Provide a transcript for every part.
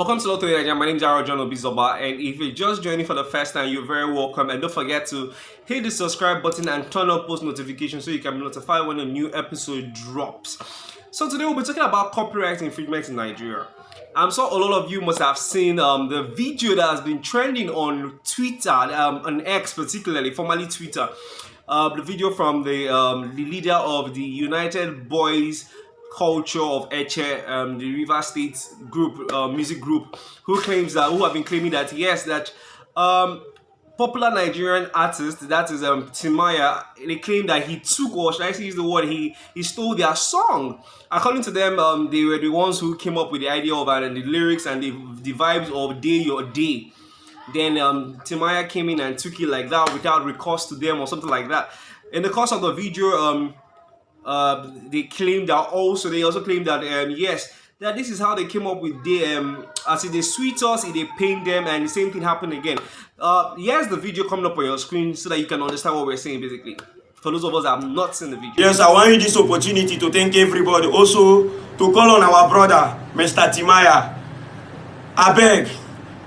Welcome to NAIJA. My name is John Obizoba, and if you're just joining for the first time, you're very welcome. And don't forget to hit the subscribe button and turn on post notifications so you can be notified when a new episode drops. So today we'll be talking about copyright infringement in Nigeria. I'm sure a lot of you must have seen the video that has been trending on Twitter, on X particularly, formerly Twitter. The video from the leader of the United Boys Culture of Etche, the River State group, music group, who have been claiming that yes, that popular Nigerian artist, that is Timaya, they claim that he took, or should I use the word, he stole their song. According to them, they were the ones who came up with the idea of the lyrics and the vibes of Day Your Day. Then Timaya came in and took it like that without recourse to them or something like that. In the course of the video, they claim that they also claim that yes, that this is how they came up with the as if they sweet us, if they paint them, and the same thing happened again. Here's the video coming up on your screen so that you can understand what we're saying basically. For those of us that have not seen the video. Yes, I want to use this opportunity to thank everybody. Also to call on our brother, Mr. Timaya. I beg,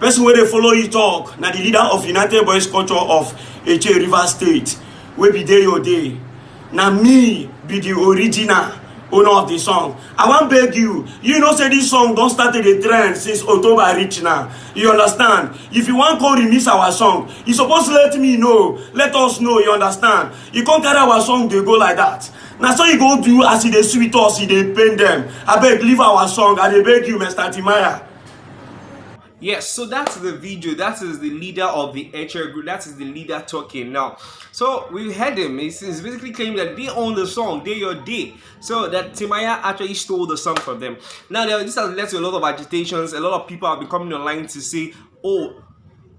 person where they follow you talk, now the leader of United Boys Culture of Etche River State, will be Day Your Day. Now me be the original owner of the song. I want to beg you, you know say this song don't start the trend since October reach now. You understand? If you want to remix our song, you supposed to let me know, let us know, you understand? You can't carry our song, they go like that. Now so you go do as they sweet us, they paint them. I beg, leave our song, I beg you, Mr. Timaya. Yes, so that's the video. That is the leader of the Etche group. That is the leader talking now. So we heard him. He's basically claiming that they own the song, Day Your Day. So that Timaya actually stole the song from them. Now this has led to a lot of agitations. A lot of people have been coming online to say, oh,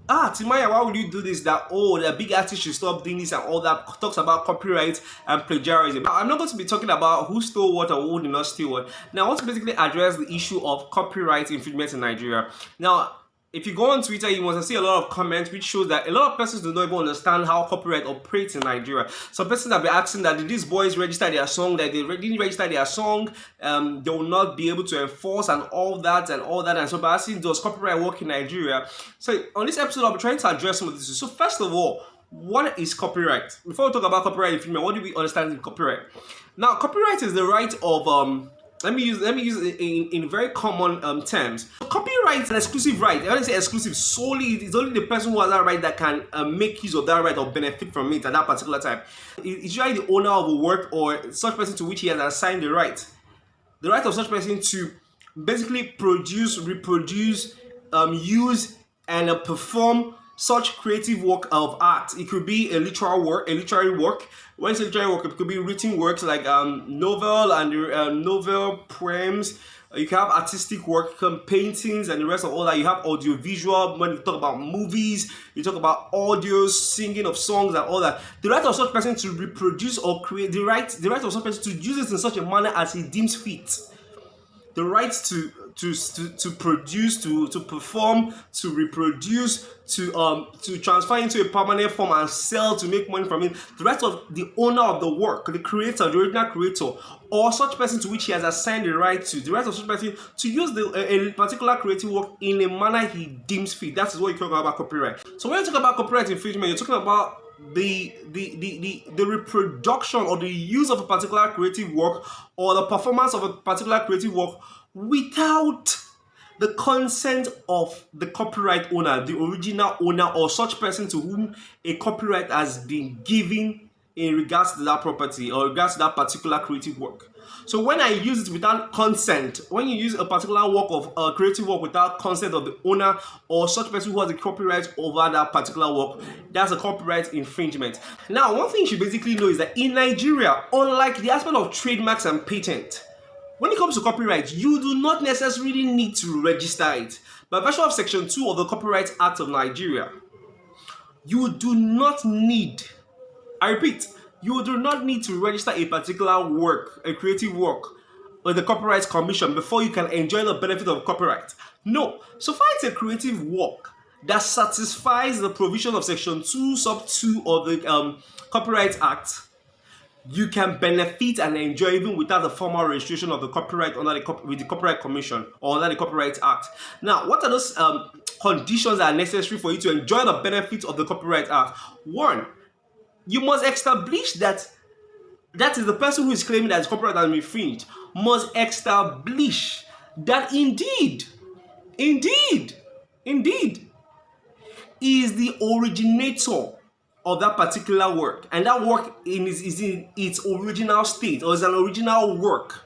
Timaya, why would you do this? That the big artist should stop doing this and all that. Talks about copyright and plagiarism. Now, I'm not going to be talking about who stole what or who did not steal what. Now I want to basically address the issue of copyright infringement in Nigeria. Now, if you go on Twitter, you must see a lot of comments which shows that a lot of persons do not even understand how copyright operates in Nigeria. Some persons have been asking that did these boys register their song, that they didn't register their song, they will not be able to enforce and all that. And so by asking, does copyright work in Nigeria? So on this episode, I'll be trying to address some of this. So first of all, what is copyright? Before we talk about copyright infringement, what do we understand in copyright? Now, copyright is the right of let me use it in very common terms. Copyright is an exclusive right. I don't say exclusive solely. It's only the person who has that right that can make use of that right or benefit from it at that particular time. It's usually the owner of a work or such person to which he has assigned the right. The right of such person to basically produce, reproduce, use, and perform such creative work of art. It could be a literary work. When it's a literary work, it could be written works like novel and novel poems. You can have artistic work, paintings, and the rest of all that. You have audiovisual. When you talk about movies, you talk about audio, singing of songs, and all that. The right of such person to reproduce or create, the right of such person to use it in such a manner as he deems fit. The right to produce, to perform, to reproduce, to transfer into a permanent form and sell to make money from it. The right of the owner of the work, the creator, the original creator, or such person to which he has assigned the right to. The right of such person to use a particular creative work in a manner he deems fit. That is what you talk about copyright. So when you talk about copyright infringement, you're talking about the reproduction or the use of a particular creative work or the performance of a particular creative work without the consent of the copyright owner, the original owner, or such person to whom a copyright has been given in regards to that property or regards to that particular creative work. So when I use it without consent, when you use a particular work of creative work without consent of the owner or such person who has a copyright over that particular work, that's a copyright infringement. Now, one thing you should basically know is that in Nigeria, unlike the aspect of trademarks and patent, when it comes to copyright, you do not necessarily need to register it. By virtue of Section 2 of the Copyright Act of Nigeria, you do not need, I repeat, you do not need to register a particular work, a creative work, with the Copyright Commission before you can enjoy the benefit of copyright. No, so far it's a creative work that satisfies the provision of Section 2, Sub 2 of the Copyright Act. you can benefit and enjoy even without the formal registration of the copyright with the Copyright Commission or under the Copyright Act. Now, what are those conditions that are necessary for you to enjoy the benefits of the Copyright Act? One, you must establish that is the person who is claiming that his copyright has been infringed must establish that indeed is the originator of that particular work, and that work is in its original state or is an original work.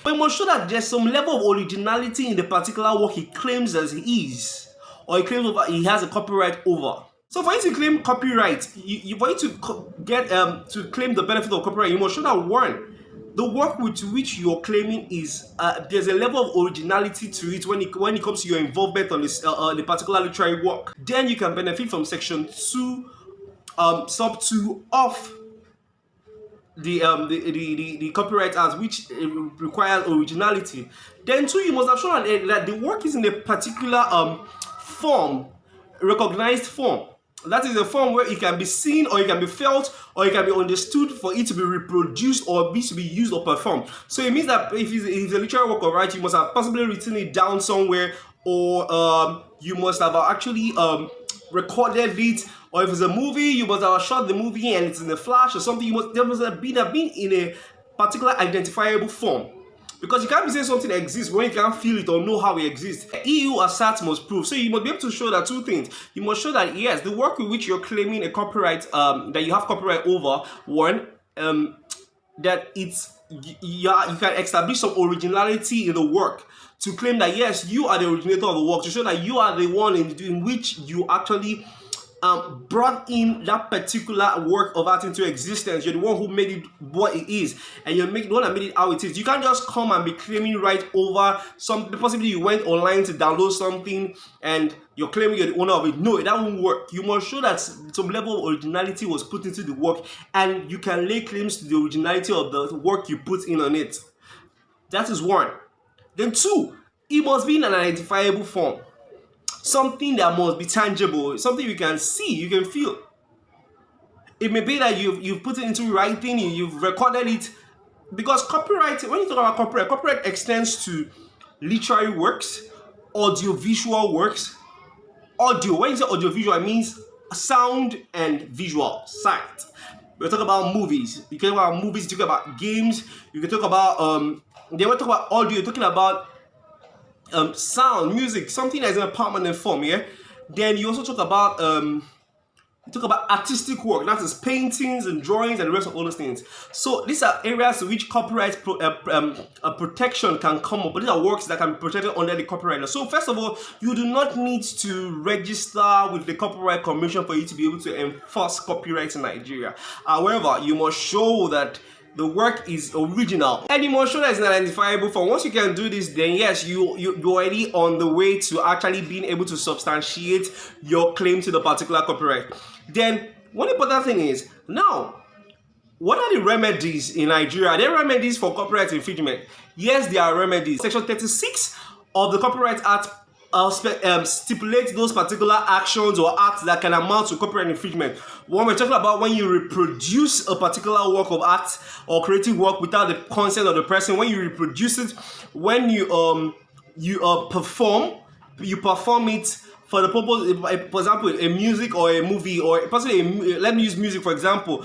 But we must show that there's some level of originality in the particular work he claims as he is, or he claims he has a copyright over. So for you to claim copyright, for you to get to claim the benefit of copyright, you must show that one, the work with which you're claiming is there's a level of originality to it when it comes to your involvement on this the particular literary work. Then you can benefit from section 2, sub 2 of the Copyright Act, which requires originality. Then 2, you must have shown that the work is in a particular form, recognized form. That is a form where it can be seen, or it can be felt, or it can be understood for it to be reproduced or to be used or performed. So it means that if it's a literary work of art, you must have possibly written it down somewhere, or you must have actually recorded it. Or if it's a movie, you must have shot the movie and it's in a flash or something. There must have been in a particular identifiable form. Because you can't be saying something exists when you can't feel it or know how it exists. EU asserts must prove. So you must be able to show that 2 things. You must show that yes, the work with which you're claiming a copyright, that you have copyright over, one, that you can establish some originality in the work to claim that yes, you are the originator of the work, to show that you are the one in which you actually brought in that particular work of art into existence. You're the one who made it what it is, and you're the one that made it how it is. You can't just come and be claiming right over something. Possibly you went online to download something and you're claiming you're the owner of it. No, that won't work. You must show that some level of originality was put into the work, and you can lay claims to the originality of the work you put in on it. That is 1. Then 2, it must be in an identifiable form. Something that must be tangible, something you can see, you can feel. It may be that you've put it into writing, you've recorded it, because copyright, when you talk about copyright extends to literary works, audiovisual works. Audio, when you say audiovisual, it means sound and visual sight. We're talking about movies. You can talk about movies, you talk about games, you can talk about they want to talk about audio, you're talking about sound, music, something that is in a permanent form, yeah. Then you also talk about artistic work, that is paintings and drawings and the rest of all those things. So these are areas in which copyright protection can come up, but these are works that can be protected under the copyright. So first of all, you do not need to register with the Copyright Commission for you to be able to enforce copyright in Nigeria. However, you must show that the work is original, and you must show that it's an identifiable form. Once you can do this, then yes, you're already on the way to actually being able to substantiate your claim to the particular copyright. Then one important thing is, now, what are the remedies in Nigeria? Are there remedies for copyright infringement? Yes, there are remedies. Section 36 of the Copyright Act stipulates those particular actions or acts that can amount to copyright infringement. When we're talking about when you reproduce a particular work of art or creative work without the consent of the person, when you reproduce it, when you perform it for the purpose, for example, a music or a movie, or possibly let me use music for example.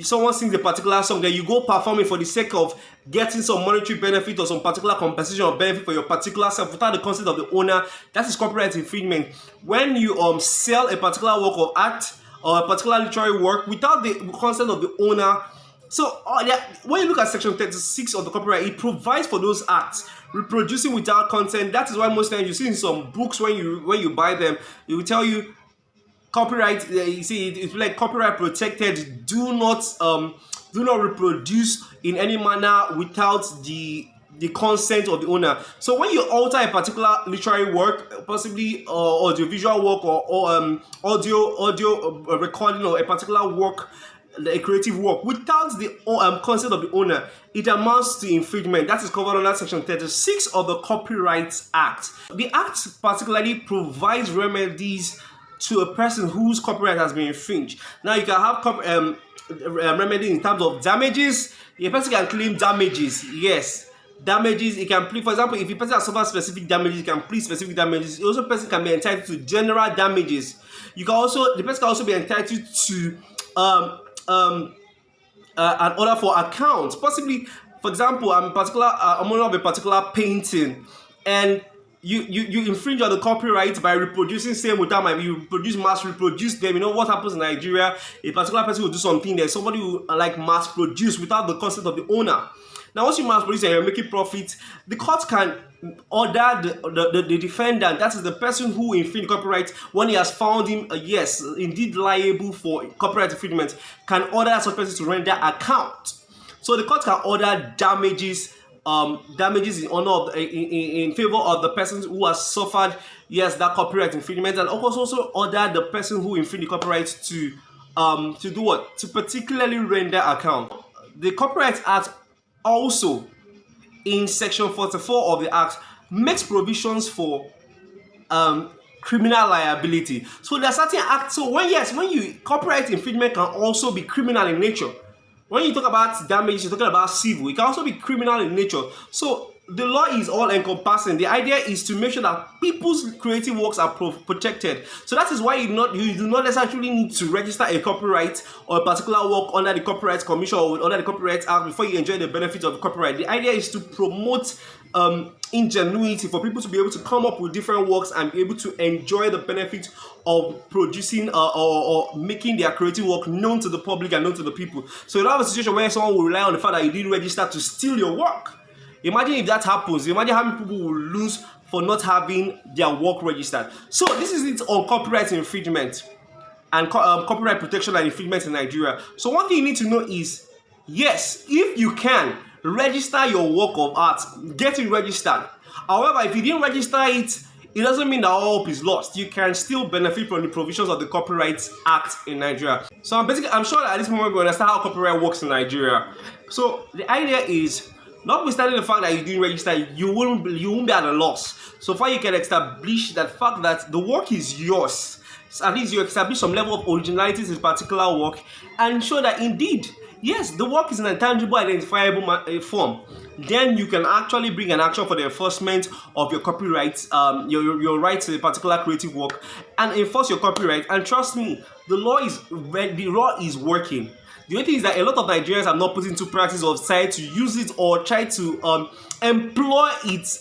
Someone sings a particular song, then you go perform it for the sake of getting some monetary benefit or some particular compensation or benefit for your particular self without the consent of the owner. That is copyright infringement. When you sell a particular work of art or a particular literary work without the consent of the owner. So when you look at section 36 of the copyright, it provides for those acts. Reproducing without consent. That is why most times you see in some books when you buy them, it will tell you copyright. You see, it's like copyright protected. Do not reproduce in any manner without the consent of the owner. So when you alter a particular literary work, possibly audiovisual work or audio recording or a particular work, a creative work, without the consent of the owner, it amounts to infringement. That is covered under section 36 of the Copyright Act. The Act particularly provides remedies to a person whose copyright has been infringed. Now you can have remedy in terms of damages. A person can claim damages, yes. Damages, he can plead, for example, if a person has suffered specific damages, he can plead specific damages. Also, person can be entitled to general damages. The person can also be entitled to an order for account. Possibly, for example, I'm owner of a particular painting, and you infringe on the copyright by reproducing same without mass reproduce them. You know what happens in Nigeria? A particular person will do something there, somebody will like mass produce without the consent of the owner. Now, once you mass produce and you're making profit, the court can order the defendant, that is the person who infringed copyright, when he has found him, yes, indeed liable for copyright infringement, can order such person to render account. So the court can order damages in honor of in favor of the person who has suffered, yes, that copyright infringement, and also order the person who infringed the copyright to do what? To particularly render account. The Copyright Act also, in section 44 of the Act, makes provisions for criminal liability. So there are certain acts. So when you copyright infringement can also be criminal in nature. When you talk about damage, you're talking about civil. It can also be criminal in nature. So the law is all encompassing. The idea is to make sure that people's creative works are protected. So that is why you do not necessarily need to register a copyright or a particular work under the Copyright Commission or under the Copyright Act before you enjoy the benefits of the copyright. The idea is to promote ingenuity, for people to be able to come up with different works and be able to enjoy the benefits of producing or making their creative work known to the public and known to the people. So you don't have a situation where someone will rely on the fact that you didn't register to steal your work. Imagine if that happens. Imagine how many people will lose for not having their work registered. So this is it on copyright infringement and copyright protection and infringement in Nigeria. So one thing you need to know is, yes, if you can register your work of art, get it registered. However, if you didn't register it, it doesn't mean that all hope is lost. You can still benefit from the provisions of the Copyright Act in Nigeria. So I'm sure that at this moment we understand how copyright works in Nigeria. So the idea is, notwithstanding the fact that you didn't register, you won't be at a loss. So far you can establish that fact that the work is yours. So at least you establish some level of originality in particular work and show that indeed, yes, the work is an intangible, identifiable form. Then you can actually bring an action for the enforcement of your copyright, your right to a particular creative work, and enforce your copyright. And trust me, the law is working. The only thing is that a lot of Nigerians are not put into practice or decide to use it or try to employ its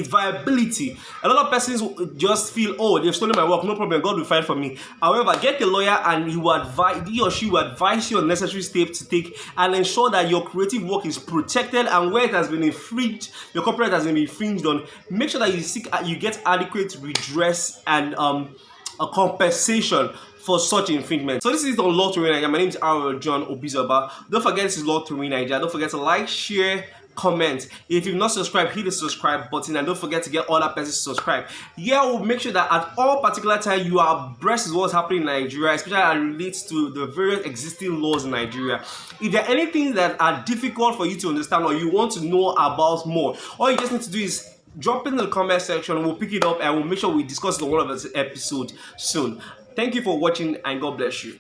viability. A lot of persons just feel, oh, they've stolen my work, no problem, God will fight for me. However, get a lawyer and he or she will advise you on necessary steps to take and ensure that your creative work is protected, and where it has been infringed, your copyright has been infringed on, make sure that you get adequate redress and a compensation for such infringement. So this is on Law Tori NAIJA. My name is John Obizoba. Don't forget this is Law Tori NAIJA. Don't forget to like, share, comment. If you've not subscribed, hit the subscribe button, and don't forget to get other persons to subscribe. Here we'll make sure that at all particular time you are abreast with what's happening in Nigeria, especially as it relates to the various existing laws in Nigeria. If there are anything that are difficult for you to understand or you want to know about more, all you just need to do is drop it in the comment section. We'll pick it up and we'll make sure we discuss it on one of the episodes soon. Thank you for watching and God bless you.